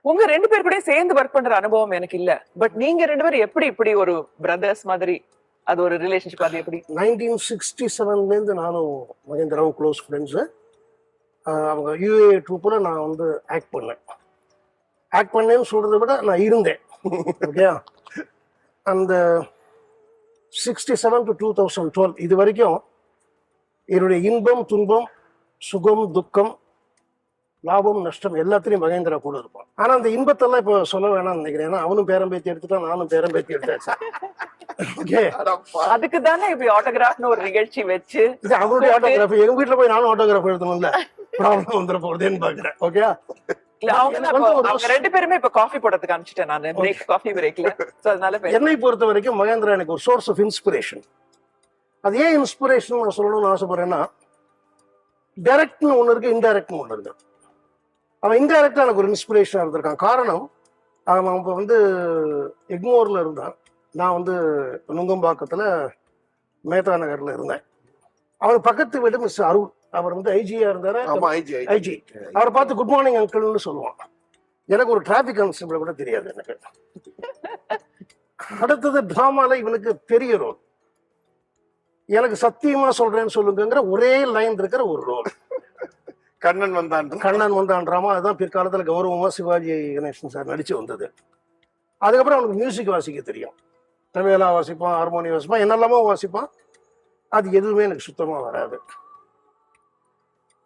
உங்க 2 பேர் கூட சேர்ந்து ஒர்க் பண்ற அனுபவம் எனக்கு இல்ல. பட் நீங்க 2 பேரும் எப்படி இப்படி ஒரு பிரதர்ஸ் மாதிரி அது ஒரு ரிலேஷன்ஷிப் அது எப்படி? 1967 இருந்து நானும் மகேந்திராவும் க்ளோஸ் ஃப்ரெண்ட்ஸு. அவங்க யூஏ ட்ரூப்பில் நான் வந்து ஆக்ட் பண்ணேன்னு சொல்றதை விட நான் இருந்தேன். ஓகே, அந்த 67 to 2012 இது வரைக்கும் என்னுடைய இன்பம் துன்பம் சுகம் துக்கம் லாபம் நஷ்டம் எல்லாத்துலயும் மகேந்திரா கூட இருப்பான். ஆனா அந்த இன்பத்தெல்லாம் இப்போ சொல்ல வேணாம்னு நினைக்கிறேன். ஏன்னா அவனும் பேரம்பேத்தி எடுத்துட்டான், நானும் பேரம்பேத்தி எடுத்தாச்சு. ஓகே, அதுக்கு தானே இப்படி ஆட்டோகிராஃப்னு ஒரு நிகழ்ச்சி வச்சு இது அவனுடைய ஆட்டோகிராஃப். எங்க வீட்டுல போய் நானும் ஆட்டோகிராஃப் எழுதணும்ல, ப்ராப்ளம் வந்துட போறதுன்னு பாக்குறேன். ஓகே, அவங்க 2 பேருமே இப்ப காஃபி போடுறதுக்கு அனுப்பிச்சிட்டேன் நானு, பிரேக் காஃபி பிரேக்ல. சோ அதனால என்னை பொறுத்த வரைக்கும் மகேந்திரா எனக்கு ஒரு சோர்ஸ் ஆஃப் இன்ஸ்பிரேஷன். அது ஏன் இன்ஸ்பிரேஷன் நான் சொல்லணும்னு ஆசைப்படுறேன்னா, டைரக்ட்னு ஒண்ணு இருக்கு, இன்டைரக்ட்னு ஒண்ணு இருக்கு. அவன் இன்டைரக்டா எனக்கு ஒரு இன்ஸ்பிரேஷனா இருந்திருக்கான். காரணம், அவன் இப்போ வந்து எக்மோர்ல இருந்தான், நான் வந்து நுங்கம்பாக்கத்துல மேத்தா நகர்ல இருந்தேன். அவன் பக்கத்து வீடு மிஸ் அருள், அவர் வந்து ஐஜியா இருந்தாரு. ஐஜி அவரை பார்த்து குட் மார்னிங் அங்கிள்னு சொல்லுவான். எனக்கு ஒரு டிராபிக் கான்ஸ்டபிள் கூட தெரியாது எனக்கு. அடுத்தது டிராமால இவனுக்கு பெரிய ரோல், எனக்கு சத்தியமா சொல்றேன்னு சொல்லுங்கிற ஒரே லைன் இருக்கிற ஒரு ரோல். கண்ணன் வந்தான் டிராமா. அதுதான் பிற்காலத்துல கௌரவமா சிவாஜி கணேசன் சார் நடிச்சு வந்தது. அதுக்கப்புறம் அவனுக்கு மியூசிக் வாசிக்க தெரியும், தவேலா வாசிப்பான், ஹார்மோனியம் வாசிப்பான், என்னெல்லாமோ வாசிப்பான். அது எதுவுமே எனக்கு சுத்தமா வராது.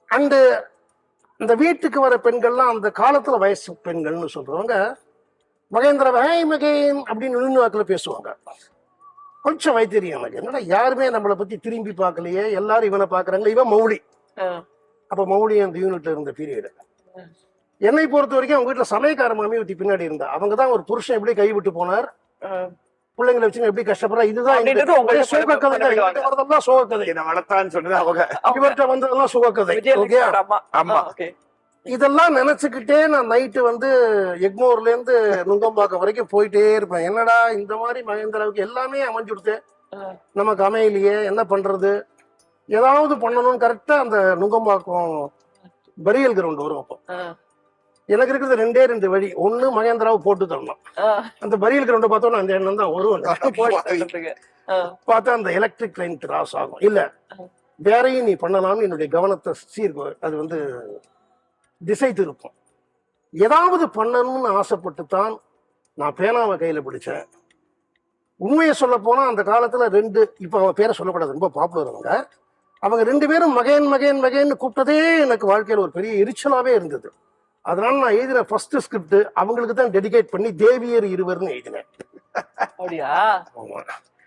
அண்டு இந்த வீட்டுக்கு வர பெண்கள்லாம் அந்த காலத்துல வயசு பெண்கள்னு சொல்றவங்க மகேந்திர மகேன் அப்படின்னு நுண்ணுவாக்கில் பேசுவாங்க. கொஞ்சம் வைத்தியம் எனக்கு, என்னடா யாருமே நம்மளை பத்தி திரும்பி பார்க்கலையே, எல்லாரும் இவனை பாக்குறாங்க. இவன் மௌலி. அப்ப மௌலி அந்த யூனிட்ல இருந்த பீரியடு. என்னை பொறுத்த வரைக்கும் அவங்க வீட்டுல சமயக்கார மாமி ஊத்தி பின்னாடி இருந்தா. அவங்கதான் ஒரு புருஷன் எப்படி கைவிட்டு போனார், பிள்ளைங்களை வச்சு எப்படி கஷ்டப்படுறா, இதுதான் சுகக்கதை. இவர்கிட்ட வந்ததெல்லாம் சுகக்கதை. இதெல்லாம் நினைச்சுக்கிட்டே நான் நைட்டு வந்து எக்மோர்ல இருந்து நுங்கம்பாக்கம் வரைக்கும் போயிட்டே இருப்பேன். என்னடா இந்த மாதிரி மகேந்திராவுக்கு எல்லாமே அமைஞ்சுடுத்து, நமக்கு அமையலையே, என்ன பண்றது, ஏதாவது பண்ணணும்னு. கரெக்டா அந்த நுங்கம்பாக்கம் பரியல் கிரவுண்ட் வரும். அப்போ எனக்கு இருக்கிறது 2 வழி. ஒண்ணு மகேந்திராவை போட்டு தரணும், அந்த பரியல் கிரவுண்டை பார்த்தோன்னா அந்த எண்ணம் தான் வரும். பார்த்தா அந்த எலக்ட்ரிக் லைன் கிராஸ் ஆகும். இல்ல வேறையும் நீ பண்ணலாம்னு என்னுடைய கவனத்தை அது வந்து திசை திருப்பம். ஏதாவது பண்ணணும்னு ஆசைப்பட்டு தான் நான் பேனாவை கையில பிடிச்சேன். உண்மையை சொல்ல போனா அந்த காலத்துல 2, இப்ப அவன் பேரை சொல்லக்கூடாது, ரொம்ப பாப்புலர் அவங்க 2 பேரும் மகேன் மகேன் மகேன்னு கூப்பிட்டதே எனக்கு வாழ்க்கையில ஒரு பெரிய எரிச்சலாவே இருந்தது. அதனால நான் எழுதின ஃபர்ஸ்ட் ஸ்கிரிப்ட் அவங்களுக்கு தான் டெடிகேட் பண்ணி தேவியர் இருவர்னு எழுதினேன்.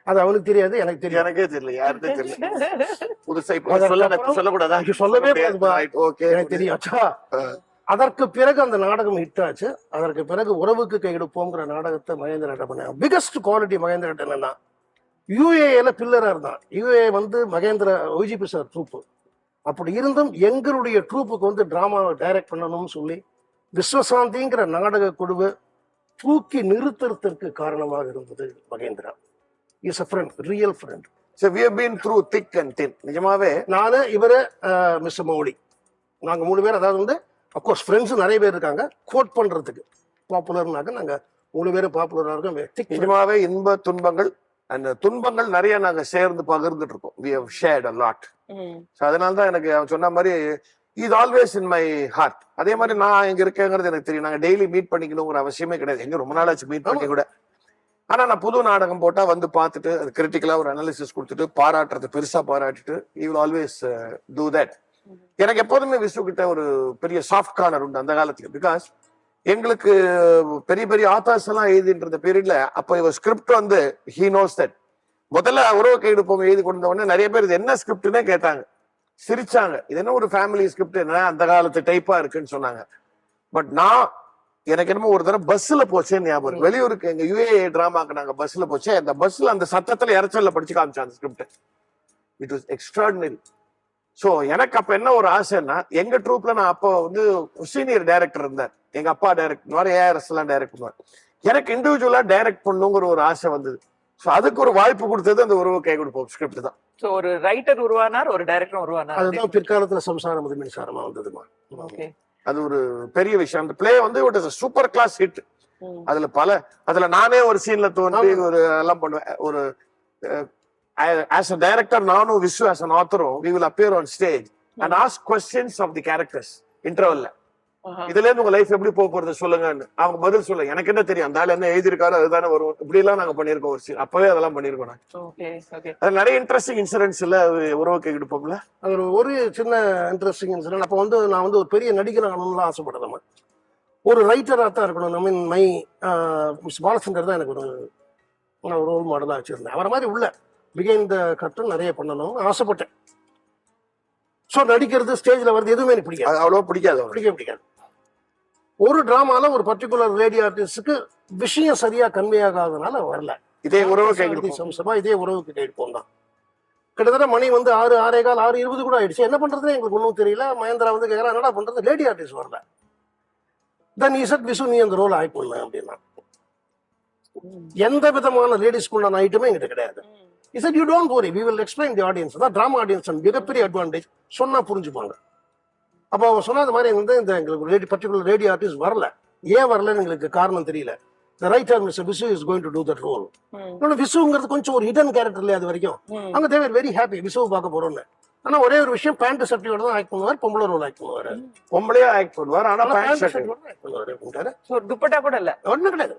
அது அவனுக்கு தெரியாது, எனக்கு தெரியும். எனக்கே தெரியல, யாருக்கே தெரியல. சொல்லவே எனக்கு தெரியும். அதற்கு பிறகு அந்த நாடகம் ஹிட் ஆச்சு. அதற்கு பிறகு உறவுக்கு கையெடுப்போங்கிற நாடகத்தை மகேந்திரா பண்ண. பிகஸ்ட் குவாலிட்டி மகேந்திரா என்னன்னா, யூஏல பில்லரா இருந்தான். யூஏ வந்து மகேந்திர ஒய்ஜிபி சார் ட்ரூப்பு. அப்படி இருந்தும் எங்களுடைய ட்ரூப்புக்கு வந்து டிராமாவை டைரக்ட் பண்ணணும்னு சொல்லி விஸ்வசாந்திங்கிற நாடக குழுவை தூக்கி நிறுத்துறதுக்கு காரணமாக இருந்தது Mahendra. Is a friend, real friend. So we have been through thick and thin. நிஜமாவே நானு, இவரு, மிஸ்டர் மௌலி, நாங்க 3 பேர். அதாவது வந்து அப்கோர்ஸ் ஃப்ரெண்ட்ஸ் நிறைய பேர் இருக்காங்க. கோட் பண்றதுக்கு பாப்புலர்னாக்க நாங்க 3 பேரும் பாப்புலரா இருக்கோம். நிஜமாவே இன்ப துன்பங்கள், அந்த துன்பங்கள் நிறைய நாங்க சேர்ந்து பகிர்ந்துட்டு இருக்கோம். We have shared a lot. So அதனாலதான் எனக்கு அவன் சொன்ன மாதிரி இது ஆல்வேஸ் இன் மை ஹார்ட். அதே மாதிரி நான் எங்க இருக்கேங்கிறது எனக்கு தெரியும். நாங்க டெய்லி மீட் பண்ணிக்கணுங்கிற அவசியமே கிடையாது. எங்க ரொம்ப நாளாச்சு மீட் பண்ணி கூட. ஆனா நான் புது நாடகம் போட்டா வந்து பார்த்துட்டு அது கிரிட்டிக்கலா ஒரு அனாலிசிஸ் கொடுத்துட்டு பாராட்டுறது, பெருசா பாராட்டிட்டு you will always do that. எனக்கு எப்போதுமே விசு கிட்ட ஒரு பெரிய சாஃப்ட் கார்னர் உண்டு அந்த காலத்துல. பிகாஸ் எங்களுக்கு பெரிய பெரிய ஆத்தாஸ் எல்லாம் எழுதின்ற பீரியட்ல அப்ப இவ ஸ்கிரிப்ட் வந்து ஹீ நோஸ் தட். முதல்ல உறவு கையெடுப்போம் எழுதி கொண்ட உடனே நிறைய பேர் இது என்ன ஸ்கிரிப்ட்னே கேட்டாங்க, சிரிச்சாங்க. இது என்ன ஒரு ஃபேமிலி ஸ்கிரிப்ட், என்ன அந்த காலத்து டைப்பா இருக்குன்னு சொன்னாங்க. பட் நான் எனக்கு என்னமோ ஒரு தடவை பஸ்ல போச்சேன்னு ஞாபகம். வெளியூருக்கு எங்க யூஏ டிராமாக்கு நாங்க பஸ்ல போச்சேன். அந்த பஸ்ல அந்த சத்தத்துல இறைச்சல்ல படிச்சு காமிச்சேன் அந்த script. It was extraordinary. So எனக்கு அப்ப என்ன ஒரு ஆசைன்னா, எங்க ட்ரூப்ல நான் அப்போ வந்து சீனியர் டைரக்டர் இருந்தார், எங்க அப்பா டைரக்டர், ஏஆர்எஸ் எல்லாம் டைரக்ட் பண்ணுவார். எனக்கு இண்டிவிஜுவலா டைரக்ட் பண்ணுங்கிற ஒரு ஆசை வந்தது. சோ அதுக்கு ஒரு வாய்ப்பு கொடுத்தது அந்த உறவு கை கொடுப்போம் ஸ்கிரிப்ட் தான். சோ ஒரு ரைட்டர் உருவானார், ஒரு டைரக்டர் உருவானார். அதுதான் பிற்காலத்துல சம்சாரம் மின்சாரமா வந்ததுமா. ஓகே. அது ஒரு பெரிய விஷயம். அந்த பிளே வந்து it is super class hit. அதுல நானே ஒரு சீன்ல தோன்றி ஒரு எல்லாம் பண்ணுவேன். ஒரு as a director, நானும் Visu as an author, we will appear on stage and ask questions of the characters intervalல. இதுல இருந்து உங்க லைஃப் எப்படி போக போறது சொல்லுங்கன்னு அவங்க பதில் சொல்ல, எனக்கு என்ன தெரியும் அந்த ஆள் என்ன எழுதிருக்காரு அதுதானே வரும். இப்படி எல்லாம் நாங்க பண்ணிருக்கோம் ஒரு சீன். அப்பவே அதெல்லாம் பண்ணிருக்கோம். அது நிறைய இன்ட்ரெஸ்டிங் இன்சிடென்ட்ஸ் இல்ல உறவுக்கு எடுப்போம்ல. அது ஒரு சின்ன இன்ட்ரெஸ்டிங் இன்சிடென்ட். அப்போ வந்து நான் வந்து ஒரு பெரிய நடிகர் ஆகணும்லாம் ஆசைப்படுறேன். ஒரு ரைட்டராக தான் இருக்கணும். ஐ மீன் மை மிஸ் பாலச்சந்தர் தான் எனக்கு ஒரு ரோல் மாடலாக வச்சிருந்தேன். அவரை மாதிரி உள்ள பிகைண்ட் த கர்டன் நிறைய பண்ணணும்னு ஆசைப்பட்டேன். ஸோ நடிக்கிறது ஸ்டேஜில் வருது எதுவுமே எனக்கு பிடிக்காது, அவ்வளோ பிடிக்காது. பிடிக்காது. ஒரு டிராமால ஒரு பர்டிகுலர் லேடி ஆர்டிஸ்டுக்கு விஷயம் சரியா கன்வே ஆகாதனால வரல. இதே உறவு சம்சமா இதே உறவுக்கு கைடுப்போம் தான். கிட்டத்தட்ட மணி வந்து 6:15 6:20 கூட ஆயிடுச்சு. என்ன பண்றதுன்னு எங்களுக்கு ஒன்றும் தெரியல. மகேந்திரா வந்து கேட்கறா என்னடா பண்றது, லேடி ஆர்டிஸ்ட் வரல. தென் இசட் விசு நீ அந்த ரோல் ஆகி பண்ண அப்படின்னா எந்த விதமான லேடிஸ்க்குள்ள ஐட்டமே எங்கிட்ட கிடையாது. இசட் you don't worry, we will explain the audience. அதான் டிராமா ஆடியன்ஸ் மிகப்பெரிய அட்வான்டேஜ். சொன்னா புரிஞ்சுப்பாங்க. அப்போ அவங்க சொன்னது மாதிரி வந்து இந்த எங்களுக்கு லேடி பர்டிகுலர் லேடி ஆர்டிஸ்ட் வரல. ஏன் வரலன்னு எங்களுக்கு காரணம் தெரியல. The writer Mr. Visu is going to do that role. விசுங்கிறது கொஞ்சம் ஒரு ஹிடன் கேரக்டர் இல்லையா அது வரைக்கும். அங்க they were very happy விசுவை பார்க்க போறோம்னு. ஆனா ஒரே ஒரு விஷயம், பேண்ட் சட்டையோட தான் ஆக்ட் பண்ணுவார். பொம்பளை ரோல் ஆக்ட் பண்ணுவாரு. பொம்பளையா ஆக்ட் பண்ணுவார். ஆனா பேண்ட் சட்டையோட ஆக்ட் பண்ணுவாரு அப்படின்றாரு. துப்பட்டா கூட இல்ல, ஒண்ணும் கிடையாது,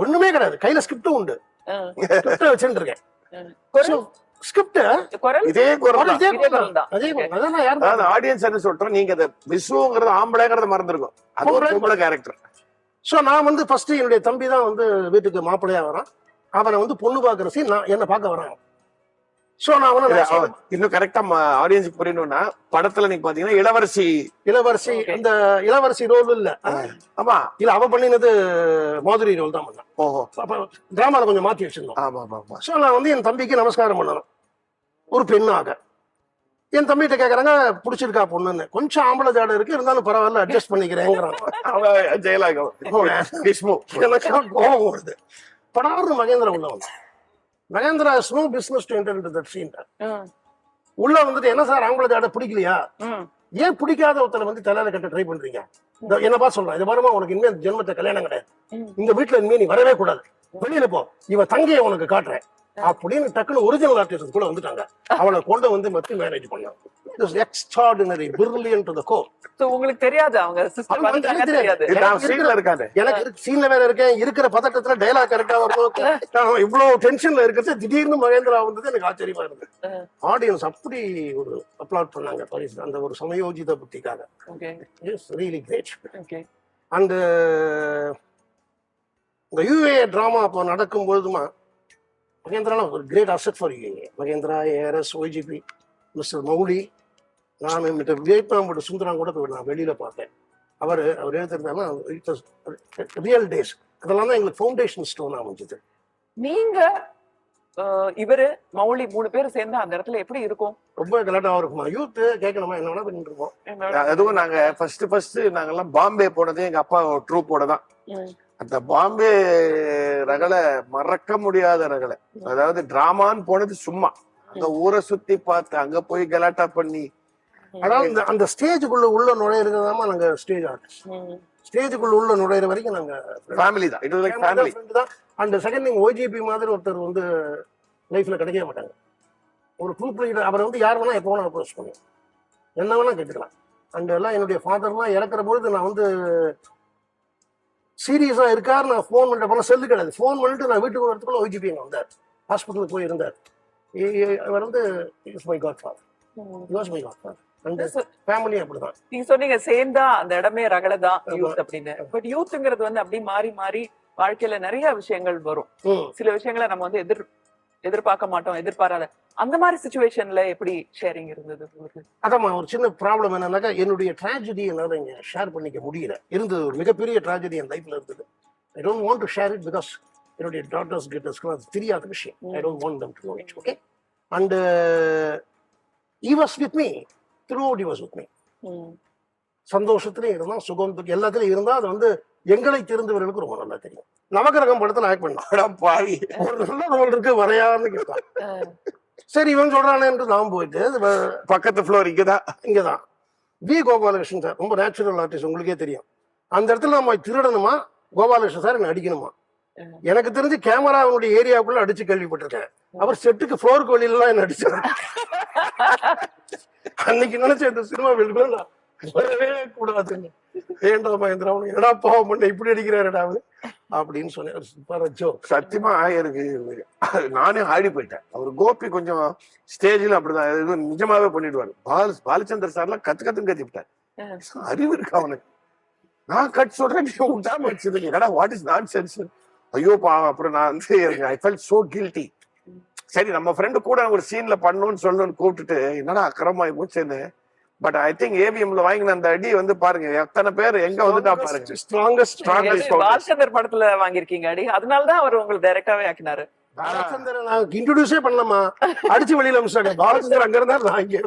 ஒண்ணுமே கிடையாது. கையில ஸ்கிரிப்டும் உண்டு. ஸ்கிரிப்ட் வச்சுட்டு இருக்கேன். ஸ்கிரிப்ட் இதே குரல் அதே தான். அதான் யார் ஆடியன்ஸ் என்ன சொல்றோம், நீங்க அந்த விசுங்கிறது ஆம்பளைங்கிறத மறந்துருக்கும். அது ஒரு பொம்பளை கேரக்டர். ஸோ நான் வந்து ஃபர்ஸ்ட் என்னுடைய தம்பி தான் வந்து வீட்டுக்கு மாப்பிள்ளையா வரான். அவனை வந்து பொண்ணு பாக்குற சீன் நான் என்ன பார்க்க வரான். ஸோ நான் அவனை இன்னும் கரெக்டா ஆடியன்ஸுக்கு புரியணும்னா, படத்துல நீங்க பாத்தீங்கன்னா இளவரசி அந்த இளவரசி ரோல் இல்ல. ஆமா இல்ல, அவ பண்ணினது மாதுரி ரோல் தான் பண்ணான். ஓஹோ, அப்ப டிராமால கொஞ்சம் மாத்தி வச்சிருந்தோம். ஆமா. ஸோ நான் வந்து என் தம்பிக்கு நமஸ்காரம் பண்ணணும் ஒரு பெண்ணாக. என் தம்பிகிட்ட கேக்குறாங்க பிடிச்சிருக்கா பொண்ணுன்னு. கொஞ்சம் ஆம்பளை ஜாடை இருக்கு, இருந்தாலும் பரவாயில்ல அட்ஜஸ்ட் பண்ணிக்கிறேங்கிறான். கோபம் வருது. படார்னு மகேந்திரா உள்ள வந்து Mahendra is no business to enter into that scene. உள்ள வந்துட்டு என்ன சார் ஆம்பளை ஜாடை பிடிக்கலையா, ஏன் பிடிக்காத ஒருத்தனை வந்து தலையில கட்ட ட்ரை பண்றீங்க, என்னப்பா சொல்றேன், இது பாருமா உனக்கு இனிமே ஜென்மத்தை கல்யாணம் கிடையாது, இந்த வீட்டுல இனிமே நீ வரவே கூடாது, வெளியில போ, இவ தங்கையை உனக்கு காட்டுறேன் அப்படின்னு டக்குனு ஒரிஜினல் ஆர்டிஸ்ட் கூட வந்துட்டாங்க. அவளை கொண்டு வந்து மத்தி மேனேஜ் பண்ணாங்க. Extraordinary brilliant to the core. So உங்களுக்கு தெரியாது அவங்க சிஸ்டம் வந்துட்டாங்க தெரியாது. எனக்கு சீன்ல வேற இருக்கேன், இருக்கிற பதட்டத்துல டயலாக் கரெக்டா வரும். இவ்வளவு டென்ஷன்ல இருக்கிறது திடீர்னு மகேந்திரா வந்தது எனக்கு ஆச்சரியமா இருந்தது. ஆடியன்ஸ் அப்படி ஒரு அப்ளாட் பண்ணாங்க பரிசு அந்த ஒரு சமயோஜித புத்திக்காக. It's really great. அண்ட் இந்த யூஏ டிராமா அப்போ நடக்கும் பொழுதுமா மகேந்திரா ஒரு great asset for UA. Mahendra, ARS, YGP, mister Mouli, நான் மிஸ்டர் வியட்நாம் சுந்தரம் கூட நான் வெளியில பார்த்தேன். அவர் எழுதிருந்தாலும் ரியல் டேஸ் அதெல்லாம் தான் எங்களுக்கு ஃபவுண்டேஷன் ஸ்டோன் அமைஞ்சது. நீங்க இவரு மௌலி 3 பேரும் சேர்ந்து அந்த இடத்துல எப்படி இருக்கும்? ரொம்ப கலாட்டாவா இருக்குமா? யூத் கேட்கணுமா என்ன வேணா பண்ணிட்டு இருக்கோம். அதுவும் நாங்க ஃபர்ஸ்ட் நாங்கெல்லாம் பாம்பே போனதே எங்க அப்பா ட்ரூப்போட தான். அந்த பாம்பே ரகலை மறக்க முடியாத ரகலை. அதாவது டிராமான்னு போனது சும்மா அங்க ஊரை சுத்தி பார்த்து அங்க போய் கலாட்டா பண்ணி, அதாவது அந்த ஸ்டேஜுக்குள்ள உள்ள நுழையிறதாமா நாங்க ஸ்டேஜ் ஆர்டிஸ்ட். ஸ்டேஜுக்குள்ள உள்ள நுழையிற வரைக்கும் நாங்க ஃபேமிலி தான். இட் வாஸ் லைக் ஃபேமிலி தான். அண்ட் செகண்ட் திங், ஓஜிபி மாதிரி ஒருத்தர் வந்து லைஃப்ல கிடைக்கவே மாட்டாங்க. ஒரு ட்ரூப் லீடர், அவரை வந்து யார் வேணா எப்போ வேணா அப்ரோச் பண்ணுவோம், என்ன வேணா கேட்டுக்கலாம். அண்ட் எல்லாம் என்னுடைய ஃபாதர்லாம் இறக்குற பொழுது நான் வந்து சீரியஸா இருக்காரு. நான் ஃபோன் பண்ணிட்டு போனா செல்லு கிடையாது. ஃபோன் பண்ணிட்டு நான் வீட்டுக்கு வரதுக்குள்ள ஓஜிபி அங்க வந்தார், ஹாஸ்பிட்டலுக்கு போய் இருந்தார். அவர் வந்து is my godfather, was my godfather. அந்த ஃபேமிலி அப்படிதான். நீங்க சொன்னீங்க சேர்ந்தா அந்த இடமே ரகலை தான் யூத் அப்படின்னு. பட் யூத்ங்கிறது வந்து அப்படி மாறி மாறி வாழ்க்கையில நிறைய விஷயங்கள் வரும். சில விஷயங்களை நம்ம வந்து எதிர்பார்க்க மாட்டோம், எதிர்பாராத. அந்த மாதிரி சிச்சுவேஷன்ல எப்படி ஷேரிங் இருந்தது? அதாம்மா ஒரு சின்ன ப்ராப்ளம் என்னன்னாக்கா, என்னுடைய ட்ராஜடி என்னால இங்க ஷேர் பண்ணிக்க முடியல. இருந்தது ஒரு மிகப்பெரிய ட்ராஜடி என் லைஃப்ல இருந்தது. I don't want to share it because என்னுடைய டாட்டர்ஸ் கிட்டஸ்க்கு அது தெரியாத விஷயம். I don't want them to know it. Okay? And he was with me throughout. He was with me. சந்தோஷத்துலயும் இருந்தா, சுகம் எல்லாத்துலயும் இருந்தா, அது வந்து எங்களை தெரிந்தவர்களுக்கு ரொம்ப நல்லா தெரியும். நவகிரகம் படத்துல ஆக்ட் பண்ணான். பாவி ஒரு நல்ல ரோல் இருக்கு வரையான்னு கேட்டான். சரி இவன் சொல்றானே என்று நான் போயிட்டு பக்கத்து ஃப்ளோர் இங்கதான் வி கோபாலகிருஷ்ணன் சார் ரொம்ப நேச்சுரல் ஆர்டிஸ்ட், உங்களுக்கே தெரியும். அந்த இடத்துல நம்ம திருடணுமா, கோபாலகிருஷ்ணன் சார் என்ன அடிக்கணுமா? எனக்கு தெரிஞ்சு கேமராவுடைய ஏரியாவுக்குள்ள அடிச்சு கேள்விப்பட்டிருக்கேன். அவர் செட்டுக்கு ஃப்ளோருக்கு வெளியில என்ன அடிச்சாரு. அன்னைக்கு நினைச்ச இந்த சினிமா வீட்டுக்குள்ள நான் வரவே கூடாதுன்னு. ஏண்டா மகேந்திரா உனக்கு என்னடா பாவம் பண்ண இப்படி அடிக்கிறாருடா அப்படின்னு சொன்னேன். சத்தியமா எனக்கு நானே ஆடி போயிட்டேன். அவர் கோபி கொஞ்சம் ஸ்டேஜ்ல அப்படிதான் எதுவும் நிஜமாவே பண்ணிடுவாரு. பாலச்சந்தர் சார்லாம் கத்துன்னு கத்திவிட்டார். அறிவு இருக்கு அவனுக்கு. நான் கட் சொல்றேன், நீ விட்டாம வச்சிருக்கீங்க. என்னடா வாட் இஸ் நான் சென்ஸ். ஐயோ பாவம். அப்புறம் நான் வந்து ஐ ஃபெல்ட் சோ கில்ட்டி. சரி நம்ம ஃப்ரெண்டு கூட ஒரு சீன்ல பண்ணணும்னு சொல்லணும்னு கூப்பிட்டுட்டு என்னடா அக்கிரமாயி போச்சுன்னு. பட் ஐ திங்க் ஏவிஎம்ல வாங்கின அந்த அடி வந்து பாருங்க எத்தனை பேர் எங்க வந்துட்டா பாருங்க. ஸ்ட்ராங்கஸ்ட் பாலச்சந்தர் படத்துல வாங்கிருக்கீங்க அடி, அதனாலதான் அவர் உங்களுக்கு டைரக்டாவே ஆக்கினாரு. பாலச்சந்தர் நான் இன்ட்ரோடியூஸே பண்ணலாமா, அடிச்சு வெளியில அமிச்சாங்க. பாலச்சந்தர் அங்க இருந்தா நான் இங்க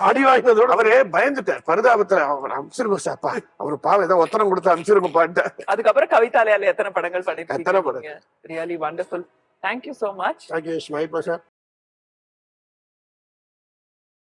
அடி வாங்கினதோட அவரே பயந்துட்டார் பரிதாபத்துல. அவர் அமிச்சிருங்க சாப்பா, அவரு பாவம் ஏதோ ஒத்தனம் கொடுத்து அமிச்சிருங்க பாட்டு. அதுக்கப்புறம் கவிதாலயால எத்தனை படங்கள் எத்தனை படம். பண்ணிருக்கீங்க. Really wonderful. Thank you so much. Thank you. My pleasure.